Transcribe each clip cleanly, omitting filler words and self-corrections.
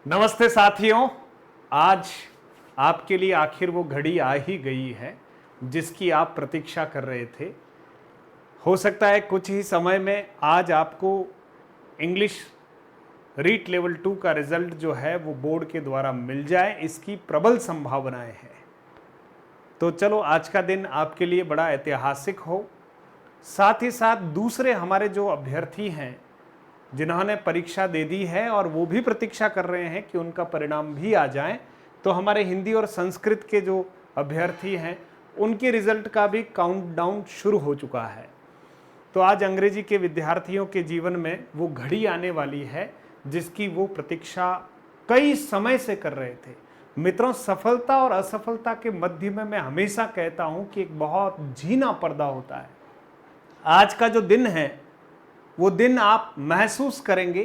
नमस्ते साथियों। आज आपके लिए आखिर वो घड़ी आ ही गई है जिसकी आप प्रतीक्षा कर रहे थे। हो सकता है कुछ ही समय में आज आपको इंग्लिश रीट लेवल 2 का रिजल्ट जो है वो बोर्ड के द्वारा मिल जाए, इसकी प्रबल संभावनाएं हैं। तो चलो आज का दिन आपके लिए बड़ा ऐतिहासिक हो। साथ ही साथ दूसरे हमारे जो अभ्यर्थी हैं जिन्होंने परीक्षा दे दी है और वो भी प्रतीक्षा कर रहे हैं कि उनका परिणाम भी आ जाए, तो हमारे हिंदी और संस्कृत के जो अभ्यर्थी हैं उनके रिजल्ट का भी काउंटडाउन शुरू हो चुका है। तो आज अंग्रेजी के विद्यार्थियों के जीवन में वो घड़ी आने वाली है जिसकी वो प्रतीक्षा कई समय से कर रहे थे। मित्रों, सफलता और असफलता के मध्य में मैं हमेशा कहता हूं कि एक बहुत झीना पर्दा होता है। आज का जो दिन है वो दिन आप महसूस करेंगे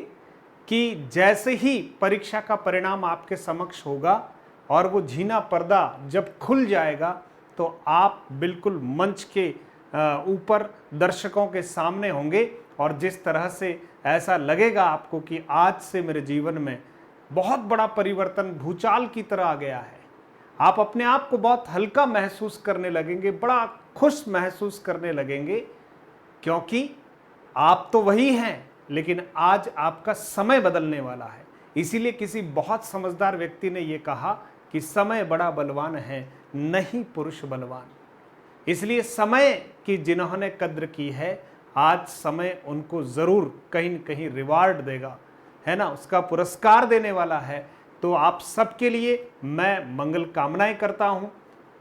कि जैसे ही परीक्षा का परिणाम आपके समक्ष होगा और वो झीना पर्दा जब खुल जाएगा तो आप बिल्कुल मंच के ऊपर दर्शकों के सामने होंगे और जिस तरह से ऐसा लगेगा आपको कि आज से मेरे जीवन में बहुत बड़ा परिवर्तन भूचाल की तरह आ गया है। आप अपने आप को बहुत हल्का महसूस करने लगेंगे, बड़ा खुश महसूस करने लगेंगे, क्योंकि आप तो वही हैं लेकिन आज आपका समय बदलने वाला है। इसीलिए किसी बहुत समझदार व्यक्ति ने यह कहा कि समय बड़ा बलवान है, नहीं पुरुष बलवान। इसलिए समय की जिन्होंने कद्र की है, आज समय उनको जरूर कहीं न कहीं रिवार्ड देगा, है ना, उसका पुरस्कार देने वाला है। तो आप सबके लिए मैं मंगल कामनाएं करता हूं।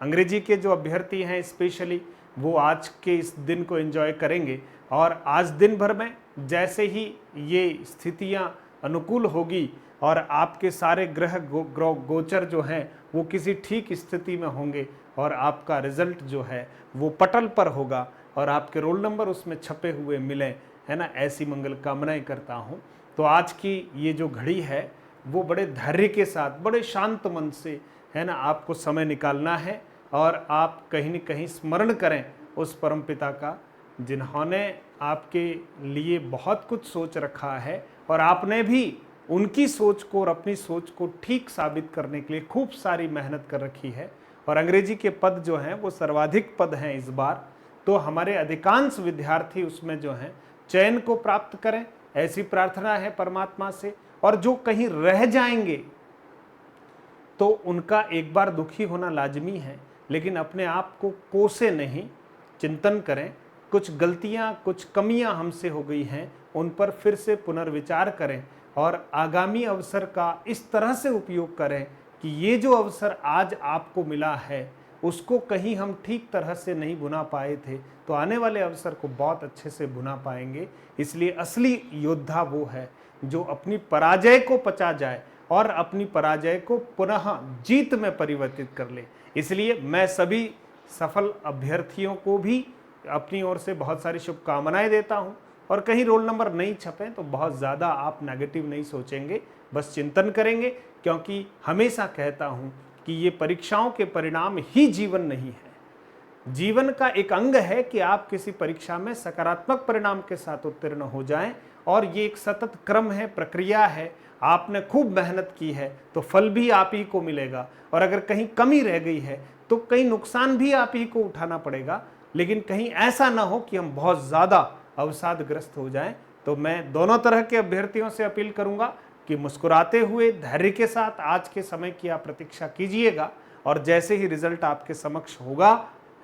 अंग्रेजी के जो अभ्यर्थी हैं स्पेशली वो आज के इस दिन को एंजॉय करेंगे और आज दिन भर में जैसे ही ये स्थितियां अनुकूल होगी और आपके सारे ग्रह गोचर जो हैं वो किसी ठीक स्थिति में होंगे और आपका रिजल्ट जो है वो पटल पर होगा और आपके रोल नंबर उसमें छपे हुए मिले, है ना, ऐसी मंगल कामनाएं करता हूँ। तो आज की ये जो घड़ी है वो बड़े धैर्य के साथ, बड़े शांत मन से, है ना, आपको समय निकालना है और आप कहीं न कहीं स्मरण करें उस परमपिता का जिन्होंने आपके लिए बहुत कुछ सोच रखा है और आपने भी उनकी सोच को और अपनी सोच को ठीक साबित करने के लिए खूब सारी मेहनत कर रखी है। और अंग्रेजी के पद जो हैं वो सर्वाधिक पद हैं इस बार, तो हमारे अधिकांश विद्यार्थी उसमें जो हैं चयन को प्राप्त करें, ऐसी प्रार्थना है परमात्मा से। और जो कहीं रह जाएंगे तो उनका एक बार दुखी होना लाजमी है, लेकिन अपने आप को कोसे नहीं, चिंतन करें। कुछ गलतियां, कुछ कमियां हमसे हो गई हैं, उन पर फिर से पुनर्विचार करें और आगामी अवसर का इस तरह से उपयोग करें कि ये जो अवसर आज आपको मिला है उसको कहीं हम ठीक तरह से नहीं बुना पाए थे तो आने वाले अवसर को बहुत अच्छे से बुना पाएंगे। इसलिए असली योद्धा वो है जो अपनी पराजय को पचा जाए और अपनी पराजय को पुनः जीत में परिवर्तित कर ले। इसलिए मैं सभी सफल अभ्यर्थियों को भी अपनी ओर से बहुत सारी शुभकामनाएं देता हूं और कहीं रोल नंबर नहीं छपे तो बहुत ज़्यादा आप नेगेटिव नहीं सोचेंगे, बस चिंतन करेंगे, क्योंकि हमेशा कहता हूं कि ये परीक्षाओं के परिणाम ही जीवन नहीं है। जीवन का एक अंग है कि आप किसी परीक्षा में सकारात्मक परिणाम के साथ उत्तीर्ण हो जाएं और ये एक सतत क्रम है, प्रक्रिया है। आपने खूब मेहनत की है तो फल भी आप ही को मिलेगा और अगर कहीं कमी रह गई है तो कहीं नुकसान भी आप ही को उठाना पड़ेगा, लेकिन कहीं ऐसा ना हो कि हम बहुत ज़्यादा अवसादग्रस्त हो जाएं। तो मैं दोनों तरह के अभ्यर्थियों से अपील करूंगा कि मुस्कुराते हुए धैर्य के साथ आज के समय की आप प्रतीक्षा कीजिएगा और जैसे ही रिजल्ट आपके समक्ष होगा,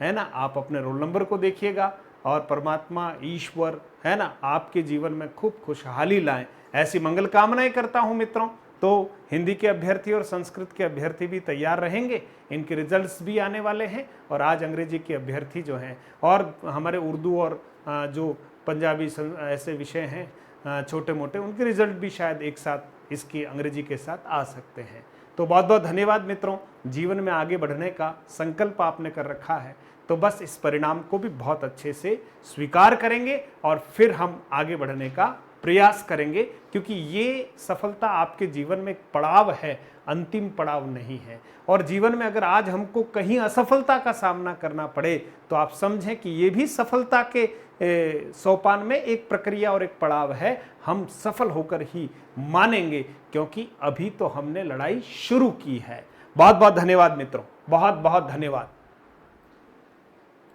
है ना, आप अपने रोल नंबर को देखिएगा और परमात्मा ईश्वर, है ना, आपके जीवन में खूब खुशहाली लाएं, ऐसी मंगल कामनाएं करता हूं मित्रों। तो हिंदी के अभ्यर्थी और संस्कृत के अभ्यर्थी भी तैयार रहेंगे, इनके रिजल्ट्स भी आने वाले हैं। और आज अंग्रेजी के अभ्यर्थी जो हैं और हमारे उर्दू और जो पंजाबी ऐसे विषय हैं छोटे मोटे, उनके रिजल्ट भी शायद एक साथ इसकी अंग्रेजी के साथ आ सकते हैं। तो बहुत बहुत धन्यवाद मित्रों। जीवन में आगे बढ़ने का संकल्प आपने कर रखा है तो बस इस परिणाम को भी बहुत अच्छे से स्वीकार करेंगे और फिर हम आगे बढ़ने का प्रयास करेंगे, क्योंकि ये सफलता आपके जीवन में एक पड़ाव है, अंतिम पड़ाव नहीं है। और जीवन में अगर आज हमको कहीं असफलता का सामना करना पड़े तो आप समझें कि ये भी सफलता के सोपान में एक प्रक्रिया और एक पड़ाव है। हम सफल होकर ही मानेंगे, क्योंकि अभी तो हमने लड़ाई शुरू की है। बहुत बहुत धन्यवाद मित्रों, बहुत बहुत धन्यवाद।